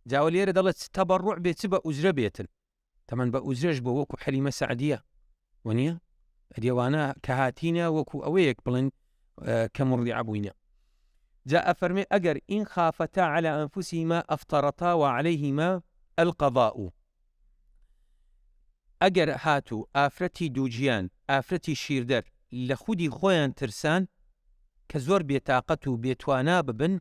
جاوە لێرە دەڵێت تەبەڕوع بێت چ بە ئوجرە بێتن تەمەن بە ئوجرەش بۆ وەکو حەلیمە سەعدیە وەنیە ئەدێوانە کە هاتینە وەکو ئەوەیەک بڵێن کە مڕدیع بووینە جاء فرمي أجر إن خافتا على أنفسهما أفطرتا وعليهما القضاء. ئەگەر هاتوو ئافرەتی دووجیان ئافرەتی شیردەر لە خودی خۆیان ترسان کە زۆر بێتاقەت و بێتوانا ببن،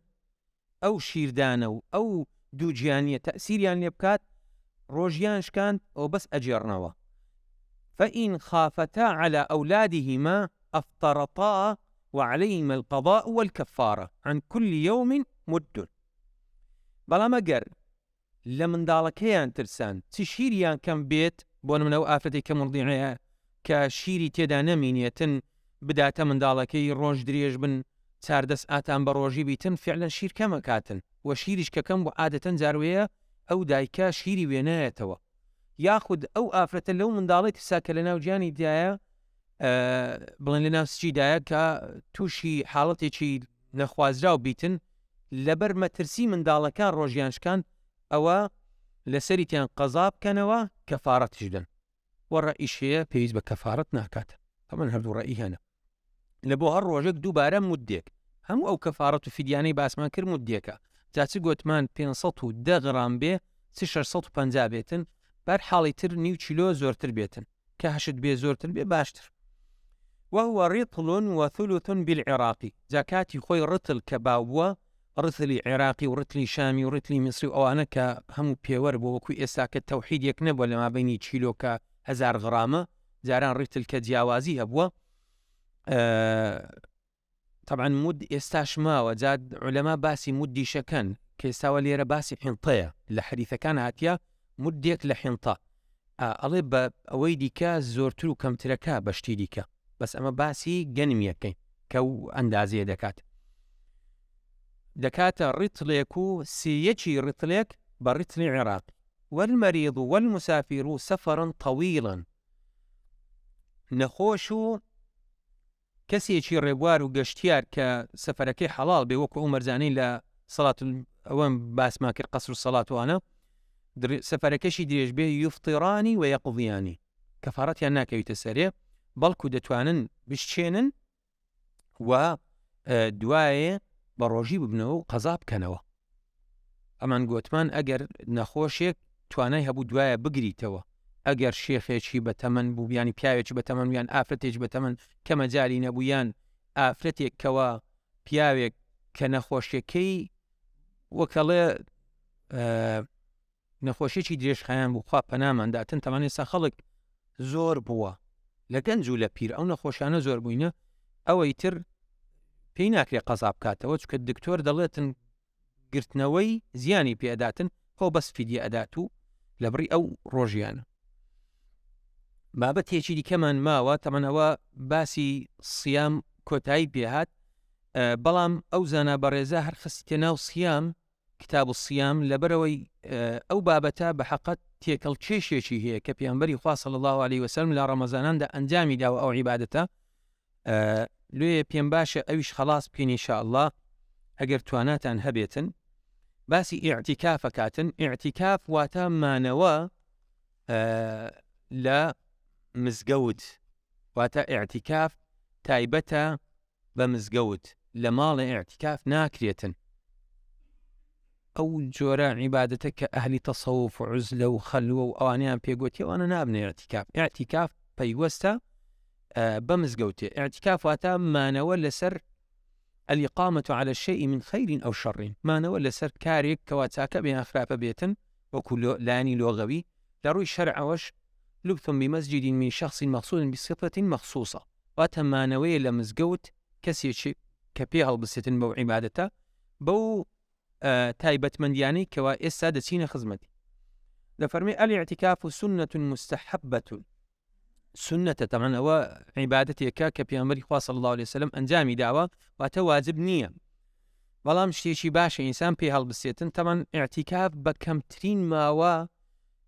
ئەو شیردانە و ئەو دووجیانیە تەسیریان لێ بکات، ڕۆژیان شکاند ئەو بەس ئەجێڕنەوە. فإن خافتا على أولادهما أفطرتا وعليهما القضاء والكفارة عن كل يوم مد. بەڵام ئەگەر لە منداڵەکەیان ترسان چ شیریان کەم بێت، بۆ نمونە ئەو ئافرەتی کە مڕدیعەیە کە شیری تێدا نەمینێتن بداتە منداڵەکەی ڕۆژ درێژ بن 4 ساعتان بە ڕۆژی بیتن، فعلا شیر کەمەکاتن و شیریش کە کەم بۆ عادەتەن جاروەیە ئەو دایکە شیری وێنایەتەوە. یاخود ئەو ئافرەتە لەو منداڵی ترسا کە لە ناو گیانی دایە بڵێن لە ناو سچیدایە کە تووشی حاڵەتێکی نەخوازراو بیتن، لەبەر مەترسی منداڵەکان ڕۆژیان شکان، ئەوە لەسەریتیان قەزا بکەنەوە کەفارەتیش دەن. وەڕائیش هەیە پێویست بە کەفارەت ناکات. ئەمن هەردوو ڕەئی هەنە. لە بۆ هەر ڕۆژێک دووبارە مودێک هەموو ئەو کەفارەت و فیدیانەی باسمان کرد مودێکە. جا چ گوتمان 510 غرام بێ، چ 650 بێتن، بەر حاڵی تر نیو چیلۆ زۆرتر بێتن، کە هەشت بێ زۆرتر بێ باشتر. وهو رطل وثلث بالعراقي. جا کاتی خۆی ڕتل کە باووە، ڕتلی عێراقی و ڕتلی شامی و ڕتلی میسری و ئەوانە کە هەموو پێوەەر بۆ وەکو ئێستا کە تەوحیدێک نەبووە لە مابینی چیلۆکە 1000 غرامە، جاران ڕتل کە جیاوازی هەبووە. طبعا مود ئێستاش ماوە، جا عولەما باسی مودی شەکەن کە ئێستاوە لێرە باسی حینتەیە لە حەریفەکان هاتیە مودێک لە حینتە، ئەڵێ بە ئەوەی دیکە زۆرتر و کەمترەکە بەشتی دیکە، بەس ئەمە باسی گەنمیەکەین کە و ئەندازەیە دەکاتە ڕیتڵێک و سیەکی ڕیتڵێک بە ڕیتڵی عێراقی. والمەریض والمسافر سەفەرا طەویڵا. نەخۆش و کەسێکی ڕێبوار و گەشتیار کە سەفەرەکەی حەڵاڵ بێ، وەکو ئەو مەرزانەی لە سەڵات ئەوەم باسمان کرد قەسر و سەڵاتوانە، سەفەرەکەشی درێژ بێ یوفطیرانی و یەقضیانی، کەفارەتیان ناکەویتە سەرێ، بەڵکو دەتوانن بشچێنن و دوایێ بە ڕۆژی ببنەوە و قەزا بکەنەوە. ئەمان گوتمان ئەگەر نەخۆشێک توانای هەبوو دوایە بگریتەوە، ئەگەر شێخێکی بەتەمەن بوو، یانی پیاوێکی بەتەمەن، یان ئافرەتێک بەتەمەن کە مەجای نەبوو، یان ئافرەتێک کەوە پیاوێک کە نەخۆشیەکەی وەکەڵێ نەخۆشیێکی درێژخایان بوو، خوا پەنامانداتن. تەمان ئێستا خەڵک زۆر بووە لە گەنج و لە پیر، ئەو نەخۆشانە زۆر بووینە، ئەوەی تر پێی ناکرێت قەزا بکاتەوە، چکە دکتۆر دەڵێتن گرتنەوەی زیانی پێداتن، خۆ بەس فیدیە ئەدات و لە بڕی ئەو ڕۆژیانە. بابەتێکی دیکەمان ماوە، تەمەنەوە باسی سیام کۆتایی پێهات، بەڵام ئەو زانا بەڕێزە هەر خستە ناو سیام، کتاب السیام، لەبەرەوەی ئەو بابەتە بە حەقەت تێکەڵ کێشێکی هەیە کە پێغەمبەری خوا صلی الله علیه وسلم لە ڕەمەزاناندا ئەنجامی داوە ئەو عیبادەتە. لێ پێم باشە ئەویش خلاص بکەین ئینشاءالله ئەگەر تواناتان هەبێتن. باسی ئیعتیکافەکاتن. ئیعتیکاف واتە مانەوە لە مزگەوت، واتە ئیعتیکاف تایبەتە بە مزگەوت، لە ماڵە ئیعتیکاف ناکرێتن. ئەو جۆرە عیبادەتە کە ئەهلی تەسەوف و عوزلە و خەلوە و ئەوانیان پێگوتی ئەوانە نابنێ ئیعتیکاف. ئیعتیکاف پەیوەستە بە مزگەوتێ. ئیعتیکاف واتە مانەوە لەسەر الإقامة على الشيء من خير أو شر، مانەوە لەسەر کارێک کەوا چاکە بێ خراپە بێتن، وەکو لانی لۆغەوی لە ڕووی شەرعەوەش لبث بمسجد من شخص مخصوص بصفة مخصوصة، واتە مانەوەیە لە مزگەوت کەسێکی کە پێ هەڵبسێتن بەو عیبادەتە بەو تایبەتمەندیانەی کەوا ئێستا دەچینە خزمەتی. دەفەرمێ الاعتكاف سنة مستحبة. سنەتە تەمان ئەوە عیبادەتێکە کە پێغەمبەری خوا صلی الله علیه وسلم ئەنجامی داوە، واتە واجب نییە، بەڵام شتێکی باشە ئینسان پێ هەڵبسێتن. تەمان ئیعتیکاف بە کەمترین ماوە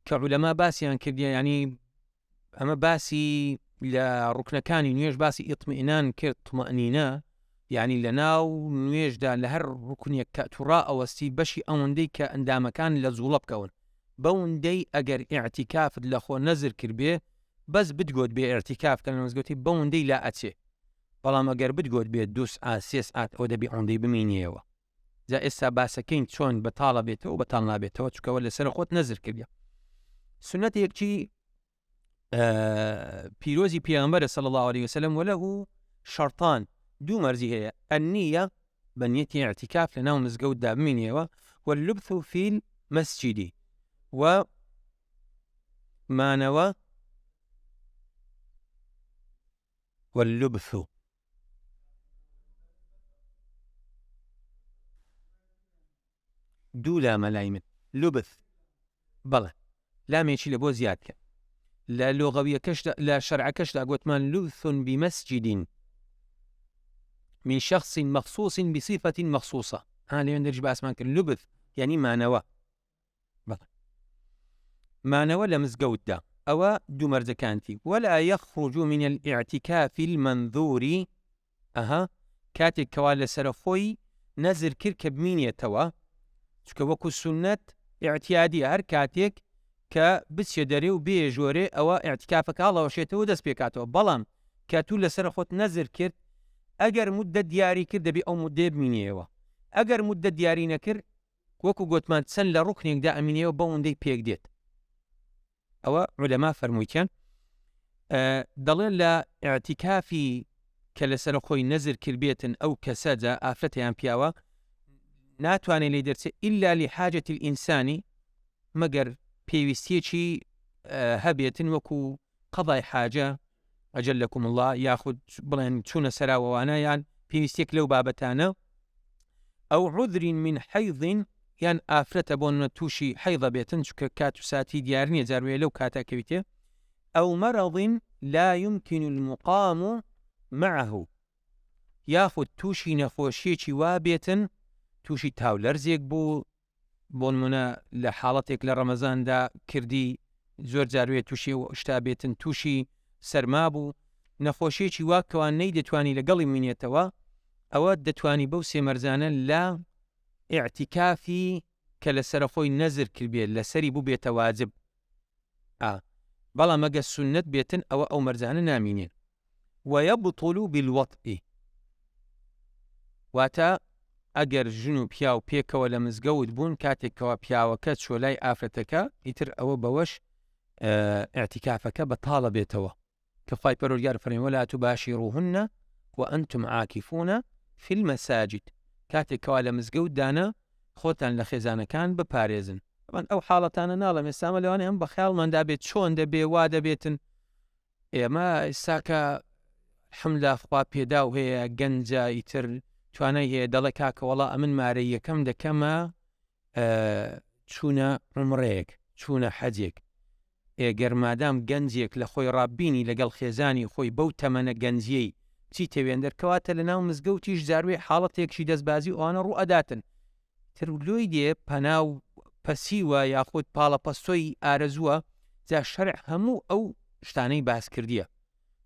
کە عولەما باسییان کردیە، ینی ئەمە باسی لە ڕوکنەکانی نوێژ باسی ئیطمئینان کرد، طمەئنینە، یعنی لە ناو نوێژدا لە هەر ڕوکنێک کە تووڕا ئەوەستی بەشی ئەوەندەی کە ئەندامەکان لە زوڵە بکەون، بەوەندەی ئەگەر ئیعتیکافت لە خۆ نەزر کرد بێ بەس بتگۆت بێ ئیعتیکاف کە لە مزگەوتی بەوەندەی لا ئەچێ، بەڵام ئەگەر بتگۆت بێت 2 ساعات 3 ساعات ئەو دەبی ئەوەندەی بمینیەوە. جا ئێستا باسەکەین چۆن بەتاڵە بێتەوە بەتاڵ نابێتەوە چکەوە لەسەر خۆت نەزر کردە. سنەتێکی پیرۆزی پێغەمبەرە صلی الله عليه وسلم وله شەرطان دوو مەرجی هەیە النیە بە نیەتی اعتیکاف لەناو مزگەوتدا بمینێەوە واللبث في المسجد و مانەوە واللبث دوو لامە لای من لوبث بەڵێ لامێکی لە بۆ زیادکە لە لۆغەویەکەشدا لە شەرعەکەشدا گوتمان لوث بمسجد من شخص مخصوص بصفة مخصوصة لێوێن دەرج باسمان کرد لوبث یعنی مانەوە بەڵێ مانەوە لە مزگەوتدا ئەوە دوو مەرجەکانتی ولا يخرج من الاعتكاف المنذور کاتێک کەوا لەسەر خۆی نەزر کرد کە بمینێتەوە چکە وەکو سنەت ئیعتیادی هەر کاتێک کە بچێ دەرێ و بێژۆرێ ئەوە ئیعتیکافەکە هەڵەوەشێتەوە دەست پێکاتەوە بەڵام کە توو لەسەر خۆت نەزر کرد ئەگەر مودە دیاری کرد دەبێ ئەو مودێ بمینێەوە ئەگەر مودە دیاری نەکرد وەکو گوتمان چەند لە ڕوکنێکدا ئەمینێەوە بە ئەوەندەی پێک دێت. ئەوە عولەما فەرموویان دەڵێن لە ئیعتیکافی کە لەسەر خۆی نەزر کردبێتن ئەو کەسە جا ئافرەتیان پیاوە ناتوانێت لێ دەرچێت ئیلا لحاجة الئینسانی مەگەر پێویستیەکی هەبێتن وەکو قەضای حاجە ئەجەلەکم الله یاخود بڵێن چوونە سەراوەوانە یان پێویستێک لەو بابەتانە ئەو عذر من حەیض یان ئافرەتە بۆ تووشی حەیضە بێتن چکە کات و ساتی دیار نییە جاروێ لەو کاتاکەویتێ ئەو مەرەض لا يمكن المقام معه یاخود تووشی نەخۆشیێکی وا بێتن تووشی تاولەرزێک بوو بۆ نمونە لە حاڵەتێک لە ڕەمەزاندا کردی زۆر جاروێت تووشی و شتا بێتن تووشی سەرما بوو نەخۆشیێکی واکەوان نەی دەتوانی لەگەڵی مینێتەوە ئەوە دەتوانی بەو سێ مەرزانە لە ئیعتیکافی کە لەسەر خۆی نەزر کردبێت لەسەری بوو بێتە واجب بەڵام ئەگە سونەت بێتن ئەوە ئەو مەرزانە نامینێن ويبطل بالوطء واتە ئەگەر ژن و پیا و پێکەوە لە مزگەوت بوون کاتێکەوە پیاوەکە چۆلای ئافرەتەکە ئیتر ئەوە بەوەش ئیعتیکافەکە بەتاڵە بێتەوە کە خوای پەروەردگار فەرمێ ولا تباشروهن وأنتم عاكفون في المساجد کاتێکەوە لە مزگەوتدانە خۆتان لە خێزانەکان بپارێزن ئەو حاڵەتانە ناڵم ئێستامە لەوانێ ئەم بە خەیاڵماندا بێت چۆن دەبێ وا دەبێتن ئێمە ئێستاکە حمدا خوا پێدا و هەیە گەنجە ئیتر توانای هەیە دەڵێ کاکە وەڵا ئەمن مارە یەکەم دەکەمە چوونە عومرەیەک چوونە حەجێک گەرمادام گەنجێک لە خۆی ڕابینی لەگەڵ خێزانی خۆی بەو تەمەنە گەنجیەی چی تەوێن دەرکەواتە لە ناو مزگەوتیش زاروێ حاڵەتێکشی دەستبازی ئەوانە ڕوو ئەداتن تر لۆی دێ پەناو پەسیوە یاخود پاڵە پەستۆی ئارەزووە جا شەرع هەموو ئەو شتانەی باس کردیە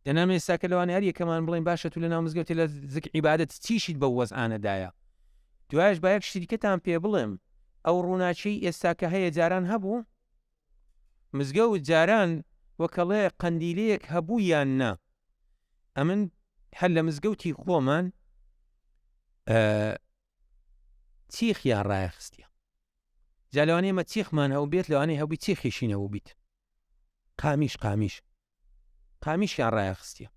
دەنام ئێستاکە لەوانە هەر یەکەمان بڵێن باشە تو لە ناو مزگەوتی لە زیکر عیبادەت چیشیت بە وەزعانەدایە دوایش با یەک شتیکەتان پێ بڵێم ئەو ڕووناچی ئێستاکە هەیە جاران هەبوو مزگەوت جاران وەکەڵێ قەندیلەیەک هەبوو یان نا ئەمن هەر لە مزگەوتی خۆمان چیخیان ڕایەخستیە جا لەوانەیە ئێمە چیخمان هەبوو بێت لەوانەیە هەبووی چیخیشینەوە بیت قامیشیان ڕایەخستیە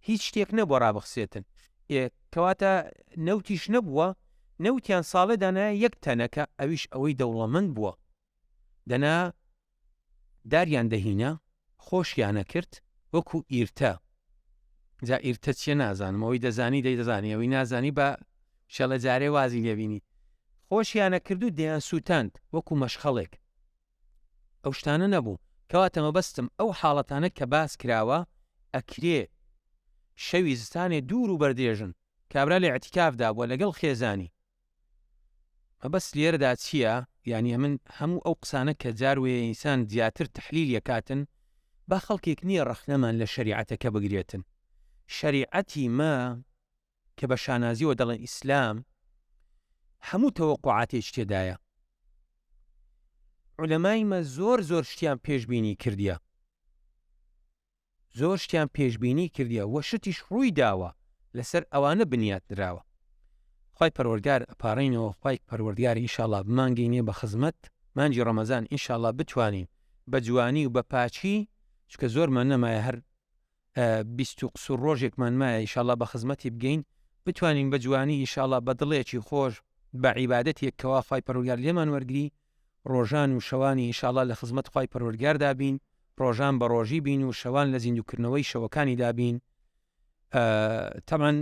هیچ شتێک نەبووە ڕابخسێتن کەواتە نەوتیش نەبووە نەوتیان ساڵێ دانا یەک تەنەکە ئەویش ئەوەی دەوڵەمەند بووە دەنا داریان دەهینە خۆشیانە کرد وەکو ئیرتە جا ئیرتە چیە نازانم ئەوەی دەزانی دەیدەزانی ئەوەی نازانی بە شەڵە جارێ وازی لێبینی خۆشیانە کرد و دەیان سووتاند وەکو مەشخەڵێک ئەو شتانە نەبوو کەواتە مەبەستم ئەو حاڵەتانە کە باس کراوە ئەکرێ شەوی زستانێ دوور و بەردێژن کابرا لە ئیعتیکافدا بووە لەگەڵ خێزانی مەبەست لێرەدا چییە یعنی من هەموو ئەو قسانە کە جاروێ ئینسان زیاتر تەحلیل یەکاتن با خەڵکێک نییە ڕەخنەمان لە شەریعەتەکە بگرێتن شەریعەتی ما کە بە شانازیەوە دەڵێن ئیسلام هەموو تەوەقوعاتێک تێدایە عولەمای مە زۆر شتیان پێشبینی کردیە زۆر شتیان پێشبینی کردیە وە شتیش ڕووی داوە لەسەر ئەوانە بنیات دراوە خی پەروەردگار پاڕینەوە، خی پەروەردگاری ئینشاءڵڵا بمانگەینێ بە خزمەت مانجی ڕەمەزان ئینشاءڵڵا بتوانین بە جوانی و بە پاچی، چکە زۆرمان نەمایە هەر 20 قسوور ڕۆژێکمان مایە ئینشاءڵڵا بە خزمەتی بگەین، بتوانین بە جوانی ئینشاءڵڵا بە دڵێکی خۆش بە عیبادەتێک کەوا خی پەروەردگار لێمان وەرگری، ڕۆژان و شەوانی ئینشاءڵڵا لە خزمەت خی پەروەردگاردا بین، ڕۆژان بە ڕۆژی بین و شەوان لە زیندوکردنەوەی شەوەکانی دابین. تەمان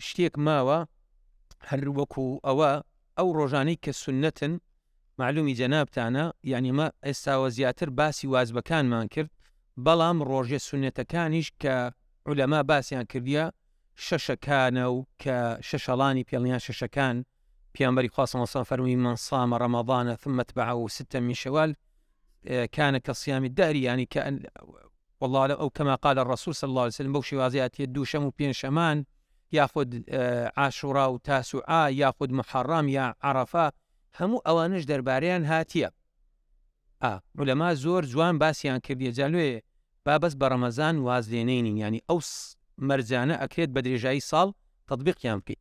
شتێک ماوە هەر وەکو ئەو ڕۆژانەی کە سنەتن معلومی جەنابتانە، یعنی مە ئێستاوە زیاتر باسی وازبەکانمان کرد، بەڵام ڕۆژێ سنەتەکانیش کە عولەما باسییان کردیە شەشەکانە و کە شەشەڵانی پێڵیان شەشەکان پیامبەری خوا صلی الله علیه و سلم فەرمووی من صام رمضان ثم اتبعه ستا من شوال كان كصيام الدهر، يعني كأن والله أو كما قال الرسول صلى الله عليه وسلم بوشي وازيات يدو شمو بين شمان ياخذ عاشوراء وتاسوعاء ياخذ محرم يا عرفة همو أوانش درباريان هاتيا علماء زور جوان باسيان كردية جالوه بابس برمضان وازلينين، يعني أوس مرزانة أكيد بدري جاي صال تطبيق يامكي.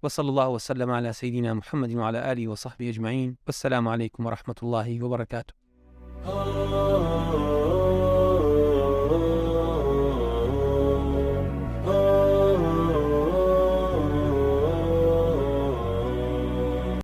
وصلى الله وسلم على سيدنا محمد وعلى آله وصحبه أجمعين، والسلام عليكم ورحمة الله وبركاته.